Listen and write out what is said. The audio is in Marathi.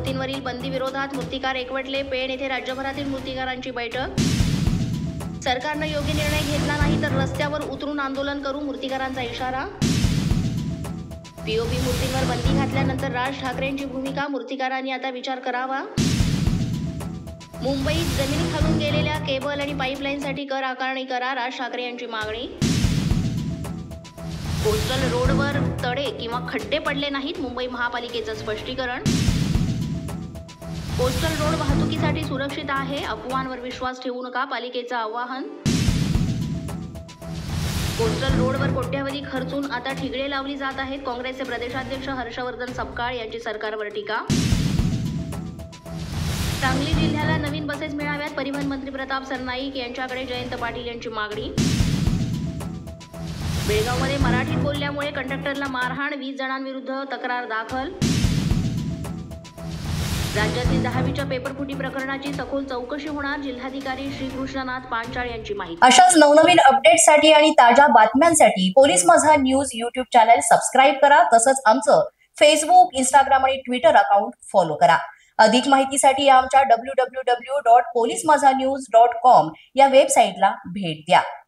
मूर्तींवरील बंदी विरोधात मूर्तिकार एकवटले. पेण येथे राज्यभरातील मूर्तिकारांची बैठक. सरकारनं योग्य निर्णय घेतला नाही तर रस्त्यावर उतरून आंदोलन करू, मूर्तिकारांचा इशारा. पीओपी मूर्तींवर बंदी घातल्यानंतर राज ठाकरेंची भूमिका, मूर्तिकारांनी आता विचार करावा. मुंबईत जमिनीखालून गेलेल्या केबल आणि पाईपलाईनसाठी कर आकारणी करा, राज ठाकरे यांची मागणी. कोस्टल रोडवर तडे किंवा खड्डे पडले नाहीत, मुंबई महापालिकेचं स्पष्टीकरण. कोस्टल रोड वाहतुकीसाठी सुरक्षित आहे, अफवांवर विश्वास ठेवू नका, पालिकेचं आवाहन. कोस्टल रोडवर कोट्यावधी खर्चून आता ठिगळे लावली जात आहेत, काँग्रेसचे प्रदेशाध्यक्ष हर्षवर्धन सपकाळ यांची सरकारवर टीका. सांगली जिल्ह्याला नवीन बसेस मिळाव्यात, परिवहन मंत्री प्रताप सरनाईक यांच्याकडे जयंत पाटील यांची मागणी. बेळगावमध्ये मराठीत बोलल्यामुळे कंडक्टरला मारहाण, 20 जणांविरुद्ध तक्रार दाखल. राज्यातील 10वीच्या पेपरफुटी प्रकरणाची सखोल चौकशी होणार, जिल्हाधिकारी श्रीकृष्णनाथ पांचाळ यांची माहिती. अशाच नवनवीन अपडेट्ससाठी आणि ताज्या बातम्यांसाठी पोलीस माझा न्यूज YouTube चॅनल सबस्क्राईब करा. तसंच आमचं फेसबुक, इंस्टाग्राम आणि ट्विटर अकाउंट फॉलो करा. अधिक माहितीसाठी आमच्या www.polismazanews.com या वेबसाईटला भेट द्या.